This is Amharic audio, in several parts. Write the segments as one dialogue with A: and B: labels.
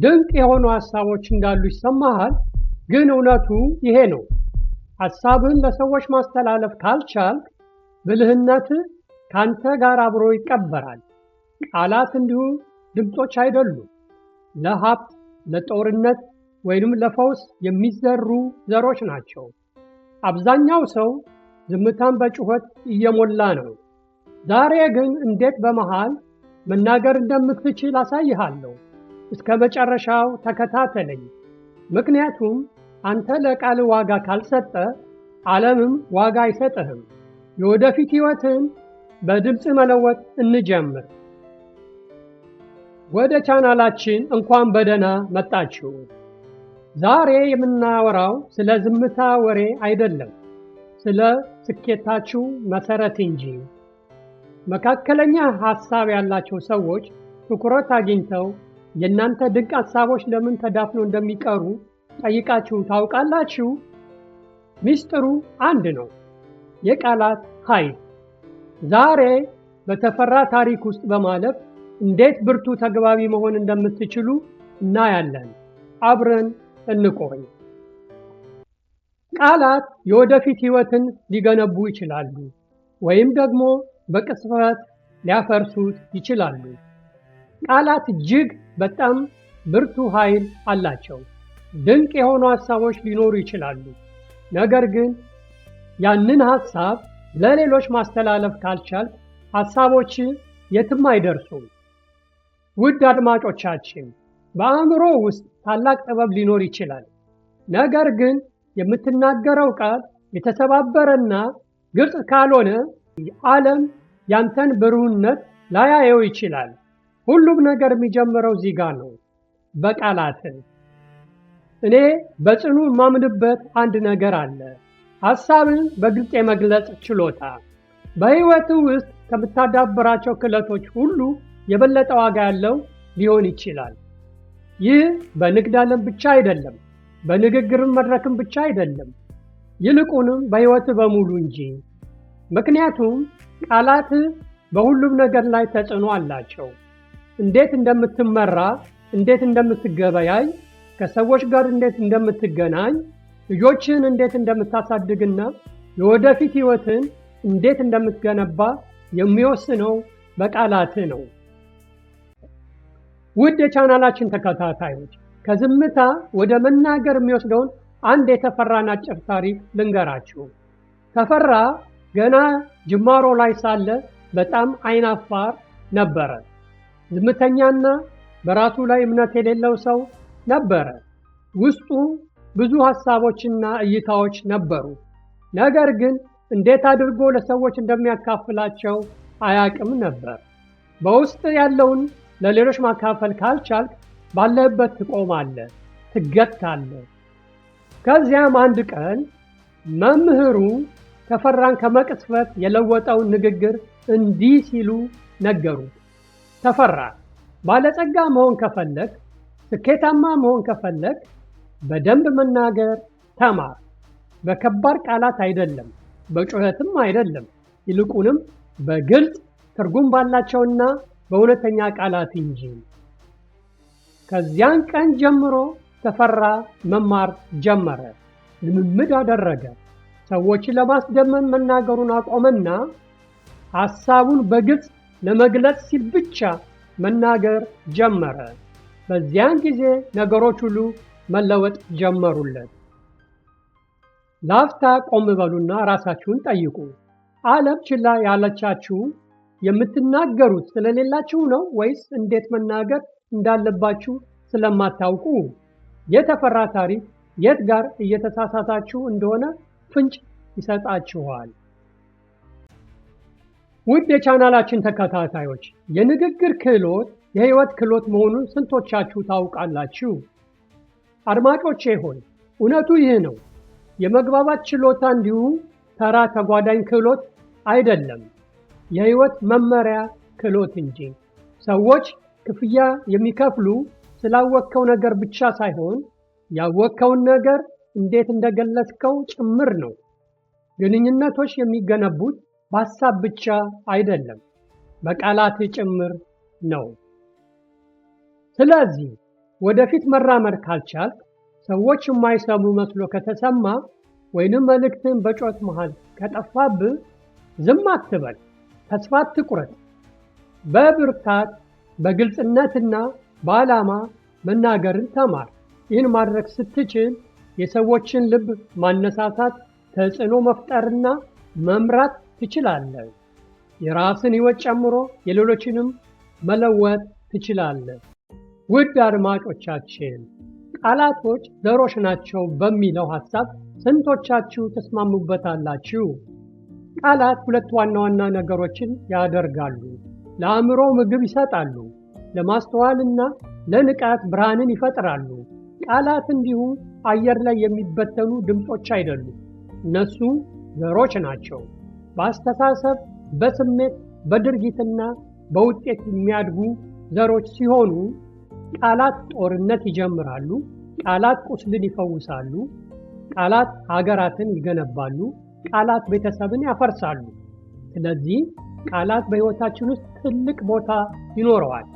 A: ድንቅ የሆኑ ሐሳቦች እንዳሉ ይሰማሃል፣ ግን እውነቱ ይሄ ነው። ሐሳብህን ለሰዎች ማስተላለፍ ካልቻልክ ብልህነትህ ካንተ ጋር አብሮ ይቀበራል። ቃላት እንዲሁ ድምጾች አይደሉም። ለሀብት፣ ለጦርነት ወይንም ለፈውስ የሚዘሩ ዘሮች ናቸው። አብዛኛው ሰው ዝምታን በጩኸት እየሞላ ነው። ዛሬ ግን እንዴት በመሃል መናገር እንደምትችል አሳይሃለሁ። እስከ መጨረሻው ተከታተለኝ። ምክንያቱም አንተ ለቃል ዋጋ ካልሰጠ ዓለምም ዋጋ አይሰጥህም። የወደፊት ሕይወትን በድምፅ መለወጥ እንጀምር። ወደ ቻናላችን እንኳን በደህና መጣችሁ። ዛሬ የምናወራው ስለ ዝምታ ወሬ አይደለም፣ ስለ ስኬታችሁ መሰረት እንጂ። መካከለኛ ሐሳብ ያላቸው ሰዎች ትኩረት አግኝተው የእናንተ ድንቅ ሐሳቦች ለምን ተዳፍነው እንደሚቀሩ ጠይቃችሁ ታውቃላችሁ? ሚስጥሩ አንድ ነው፣ የቃላት ኃይል። ዛሬ በተፈራ ታሪክ ውስጥ በማለፍ እንዴት ብርቱ ተግባቢ መሆን እንደምትችሉ እናያለን። አብረን እንቆይ። ቃላት የወደፊት ሕይወትን ሊገነቡ ይችላሉ፣ ወይም ደግሞ በቅጽበት ሊያፈርሱት ይችላሉ። ቃላት እጅግ በጣም ብርቱ ኃይል አላቸው። ድንቅ የሆኑ ሐሳቦች ሊኖሩ ይችላሉ፣ ነገር ግን ያንን ሐሳብ ለሌሎች ማስተላለፍ ካልቻልክ ሐሳቦች የትም አይደርሱም። ውድ አድማጮቻችን፣ በአእምሮ ውስጥ ታላቅ ጥበብ ሊኖር ይችላል፣ ነገር ግን የምትናገረው ቃል የተሰባበረና ግልጽ ካልሆነ ዓለም ያንተን ብሩህነት ላያየው ይችላል። ሁሉም ነገር የሚጀምረው እዚህ ጋር ነው፣ በቃላት። እኔ በጽኑ የማምንበት አንድ ነገር አለ፣ ሐሳብን በግልጽ የመግለጽ ችሎታ። በሕይወትህ ውስጥ ከምታዳብራቸው ክህሎቶች ሁሉ የበለጠ ዋጋ ያለው ሊሆን ይችላል። ይህ በንግድ ዓለም ብቻ አይደለም፣ በንግግርም መድረክም ብቻ አይደለም፣ ይልቁንም በሕይወትህ በሙሉ እንጂ። ምክንያቱም ቃላትህ በሁሉም ነገር ላይ ተጽዕኖ አላቸው። እንዴት እንደምትመራ፣ እንዴት እንደምትገበያይ፣ ከሰዎች ጋር እንዴት እንደምትገናኝ፣ ልጆችህን እንዴት እንደምታሳድግና የወደፊት ሕይወትን እንዴት እንደምትገነባ የሚወስነው በቃላትህ ነው። ውድ የቻናላችን ተከታታዮች፣ ከዝምታ ወደ መናገር የሚወስደውን አንድ የተፈራን አጭር ታሪክ ልንገራችሁ። ተፈራ ገና ጅማሮ ላይ ሳለ በጣም አይናፋር ነበረ። ዝምተኛና በራሱ ላይ እምነት የሌለው ሰው ነበረ። ውስጡ ብዙ ሐሳቦችና እይታዎች ነበሩ፣ ነገር ግን እንዴት አድርጎ ለሰዎች እንደሚያካፍላቸው አያውቅም ነበር። በውስጥ ያለውን ለሌሎች ማካፈል ካልቻልክ ባለህበት ትቆማለህ፣ ትገታለህ። ከዚያም አንድ ቀን መምህሩ ተፈራን ከመቅጽበት የለወጠውን ንግግር እንዲህ ሲሉ ነገሩት። ተፈራ፣ ባለጸጋ መሆን ከፈለግ፣ ስኬታማ መሆን ከፈለግ በደንብ መናገር ተማር። በከባድ ቃላት አይደለም፣ በጩኸትም አይደለም፣ ይልቁንም በግልጽ ትርጉም ባላቸውና በእውነተኛ ቃላት እንጂ። ከዚያን ቀን ጀምሮ ተፈራ መማር ጀመረ፣ ልምምድ አደረገ። ሰዎችን ለማስደመም መናገሩን አቆመና ሐሳቡን በግልጽ ለመግለጽ ሲል ብቻ መናገር ጀመረ። በዚያን ጊዜ ነገሮች ሁሉ መለወጥ ጀመሩለት። ላፍታ ቆም በሉና ራሳችሁን ጠይቁ። ዓለም ችላ ያለቻችሁ የምትናገሩት ስለሌላችሁ ነው ወይስ እንዴት መናገር እንዳለባችሁ ስለማታውቁ? የተፈራ ታሪክ የት ጋር እየተሳሳታችሁ እንደሆነ ፍንጭ ይሰጣችኋል። ውድ የቻናላችን ተከታታዮች፣ የንግግር ክህሎት የሕይወት ክህሎት መሆኑን ስንቶቻችሁ ታውቃላችሁ? አድማጮቼ ሆይ፣ እውነቱ ይህ ነው። የመግባባት ችሎታ እንዲሁ ተራ ተጓዳኝ ክህሎት አይደለም፣ የሕይወት መመሪያ ክህሎት እንጂ። ሰዎች ክፍያ የሚከፍሉ ስላወቅከው ነገር ብቻ ሳይሆን ያወቅከውን ነገር እንዴት እንደገለጽከው ጭምር ነው። ግንኙነቶች የሚገነቡት በሐሳብ ብቻ አይደለም፣ በቃላት ጭምር ነው። ስለዚህ ወደፊት መራመድ ካልቻልክ፣ ሰዎች የማይሰሙ መስሎ ከተሰማ ወይንም መልእክትን በጮት መሃል ከጠፋብህ ዝም አትበል፣ ተስፋ አትቁረጥ። በብርታት በግልጽነትና በዓላማ መናገርን ተማር። ይህን ማድረግ ስትችል የሰዎችን ልብ ማነሳሳት፣ ተጽዕኖ መፍጠርና መምራት ትችላለህ። የራስን ሕይወት ጨምሮ የሌሎችንም መለወጥ ትችላለህ። ውድ አድማጮቻችን፣ ቃላቶች ዘሮች ናቸው በሚለው ሐሳብ ስንቶቻችሁ ተስማሙበታላችሁ? ቃላት ሁለት ዋና ዋና ነገሮችን ያደርጋሉ። ለአእምሮ ምግብ ይሰጣሉ፣ ለማስተዋልና ለንቃት ብርሃንን ይፈጥራሉ። ቃላት እንዲሁ አየር ላይ የሚበተኑ ድምጾች አይደሉም። እነሱ ዘሮች ናቸው። በአስተሳሰብ፣ በስሜት፣ በድርጊትና በውጤት የሚያድጉ ዘሮች ሲሆኑ ቃላት ጦርነት ይጀምራሉ። ቃላት ቁስልን ይፈውሳሉ። ቃላት ሀገራትን ይገነባሉ። ቃላት ቤተሰብን ያፈርሳሉ። ስለዚህ ቃላት በሕይወታችን ውስጥ ትልቅ ቦታ ይኖረዋል።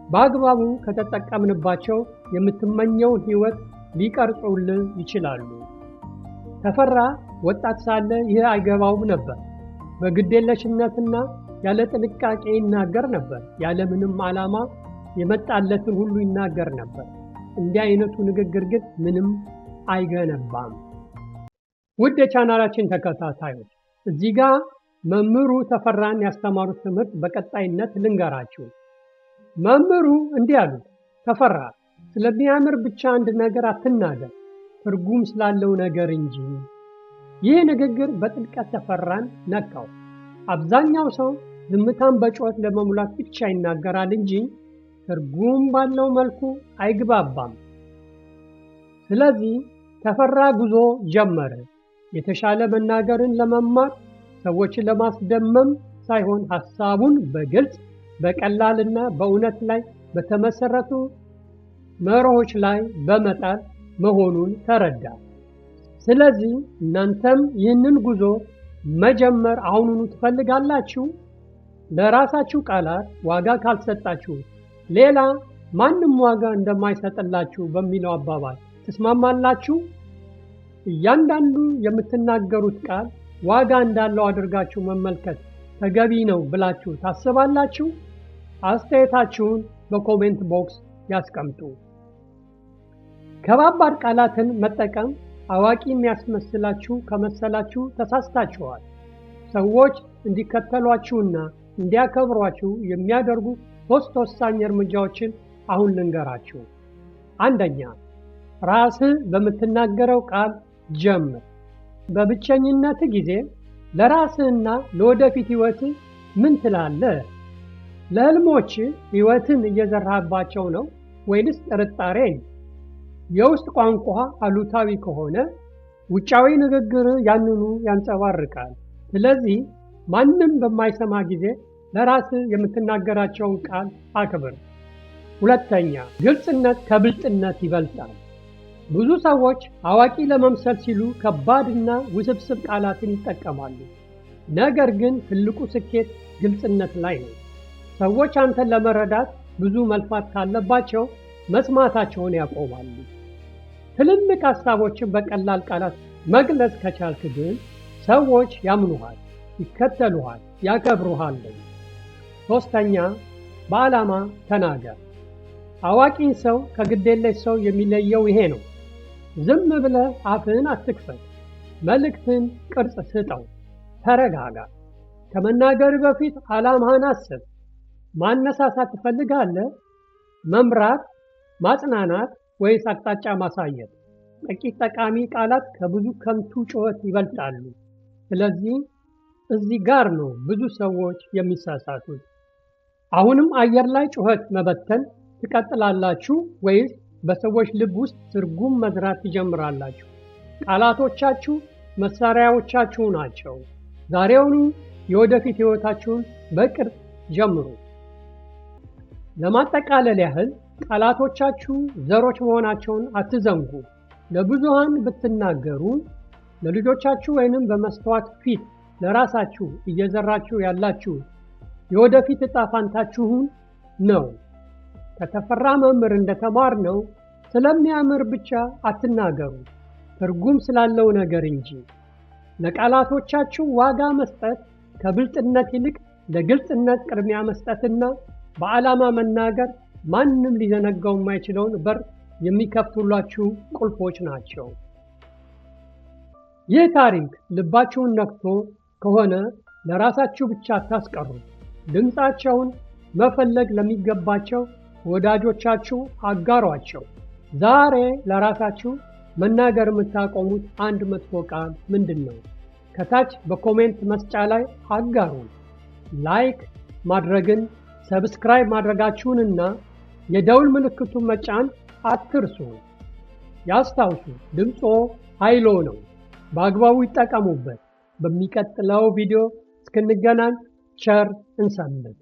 A: በአግባቡ ከተጠቀምንባቸው የምትመኘውን ሕይወት ሊቀርጹልን ይችላሉ። ተፈራ ወጣት ሳለ ይህ አይገባውም ነበር። በግዴለሽነትና ያለ ጥንቃቄ ይናገር ነበር። ያለ ምንም ዓላማ የመጣለትን ሁሉ ይናገር ነበር። እንዲህ አይነቱ ንግግር ግን ምንም አይገነባም። ውድ የቻናላችን ተከታታዮች፣ እዚህ ጋር መምህሩ ተፈራን ያስተማሩት ትምህርት በቀጣይነት ልንገራችሁ። መምህሩ እንዲህ አሉት፣ ተፈራ ስለሚያምር ብቻ አንድ ነገር አትናገር፣ ትርጉም ስላለው ነገር እንጂ። ይህ ንግግር በጥልቀት ተፈራን ነካው። አብዛኛው ሰው ዝምታን በጩኸት ለመሙላት ብቻ ይናገራል እንጂ ትርጉም ባለው መልኩ አይግባባም። ስለዚህ ተፈራ ጉዞ ጀመረ። የተሻለ መናገርን ለመማር፣ ሰዎችን ለማስደመም ሳይሆን ሐሳቡን በግልጽ በቀላልና በእውነት ላይ በተመሰረቱ መርሆች ላይ በመጣል መሆኑን ተረዳ። ስለዚህ እናንተም ይህንን ጉዞ መጀመር አሁኑኑ ትፈልጋላችሁ? ለራሳችሁ ቃላት ዋጋ ካልሰጣችሁ ሌላ ማንም ዋጋ እንደማይሰጥላችሁ በሚለው አባባል ትስማማላችሁ? እያንዳንዱ የምትናገሩት ቃል ዋጋ እንዳለው አድርጋችሁ መመልከት ተገቢ ነው ብላችሁ ታስባላችሁ? አስተያየታችሁን በኮሜንት ቦክስ ያስቀምጡ። ከባባድ ቃላትን መጠቀም አዋቂ የሚያስመስላችሁ ከመሰላችሁ ተሳስታችኋል። ሰዎች እንዲከተሏችሁና እንዲያከብሯችሁ የሚያደርጉ 3 ወሳኝ እርምጃዎችን አሁን ልንገራችሁ። አንደኛ፣ ራስህ በምትናገረው ቃል ጀምር። በብቸኝነት ጊዜ ለራስህና ለወደፊት ሕይወትህ ምን ትላለህ? ለህልሞች ሕይወትን እየዘራህባቸው ነው ወይንስ ጥርጣሬ? የውስጥ ቋንቋ አሉታዊ ከሆነ ውጫዊ ንግግር ያንኑ ያንጸባርቃል። ስለዚህ ማንም በማይሰማ ጊዜ ለራስህ የምትናገራቸውን ቃል አክብር። ሁለተኛ፣ ግልጽነት ከብልጥነት ይበልጣል። ብዙ ሰዎች አዋቂ ለመምሰል ሲሉ ከባድና ውስብስብ ቃላትን ይጠቀማሉ። ነገር ግን ትልቁ ስኬት ግልጽነት ላይ ነው። ሰዎች አንተን ለመረዳት ብዙ መልፋት ካለባቸው መስማታቸውን ያቆማሉ። ትልልቅ ሐሳቦችን በቀላል ቃላት መግለጽ ከቻልክ ግን ሰዎች ያምኑሃል፣ ይከተሉሃል፣ ያከብሩሃል። ሶስተኛ፣ በዓላማ ተናገር። አዋቂን ሰው ከግዴለሽ ሰው የሚለየው ይሄ ነው። ዝም ብለህ አፍህን አትክፈት። መልእክትን ቅርጽ ስጠው። ተረጋጋ። ከመናገር በፊት ዓላማህን አስብ። ማነሳሳት ትፈልጋለህ? መምራት፣ ማጽናናት ወይስ አቅጣጫ ማሳየት? ጥቂት ጠቃሚ ቃላት ከብዙ ከንቱ ጩኸት ይበልጣሉ። ስለዚህ እዚህ ጋር ነው ብዙ ሰዎች የሚሳሳቱት። አሁንም አየር ላይ ጩኸት መበተን ትቀጥላላችሁ ወይስ በሰዎች ልብ ውስጥ ትርጉም መዝራት ትጀምራላችሁ? ቃላቶቻችሁ መሳሪያዎቻችሁ ናቸው። ዛሬውኑ የወደፊት ሕይወታችሁን በቅርጽ ጀምሩ። ለማጠቃለል ያህል ቃላቶቻችሁ ዘሮች መሆናቸውን አትዘንጉ። ለብዙሃን ብትናገሩ ለልጆቻችሁ ወይንም በመስተዋት ፊት ለራሳችሁ እየዘራችሁ ያላችሁ የወደፊት ዕጣ ፋንታችሁን ነው። ከተፈራ መምህር እንደተማርነው ስለሚያምር ብቻ አትናገሩ፣ ትርጉም ስላለው ነገር እንጂ። ለቃላቶቻችሁ ዋጋ መስጠት ከብልጥነት ይልቅ ለግልጽነት ቅድሚያ መስጠትና በዓላማ መናገር ማንም ሊዘነጋው የማይችለውን በር የሚከፍቱላችሁ ቁልፎች ናቸው። ይህ ታሪክ ልባችሁን ነክቶ ከሆነ ለራሳችሁ ብቻ አታስቀሩ። ድምፃቸውን መፈለግ ለሚገባቸው ወዳጆቻችሁ አጋሯቸው። ዛሬ ለራሳችሁ መናገር የምታቆሙት አንድ መጥፎ ቃል ምንድን ነው? ከታች በኮሜንት መስጫ ላይ አጋሩ። ላይክ ማድረግን፣ ሰብስክራይብ ማድረጋችሁንና የደውል ምልክቱን መጫን አትርሱ። ያስታውሱ፣ ድምጾ ኃይሎ ነው። በአግባቡ ይጠቀሙበት። በሚቀጥለው ቪዲዮ እስክንገናኝ ቸር እንሰንብት።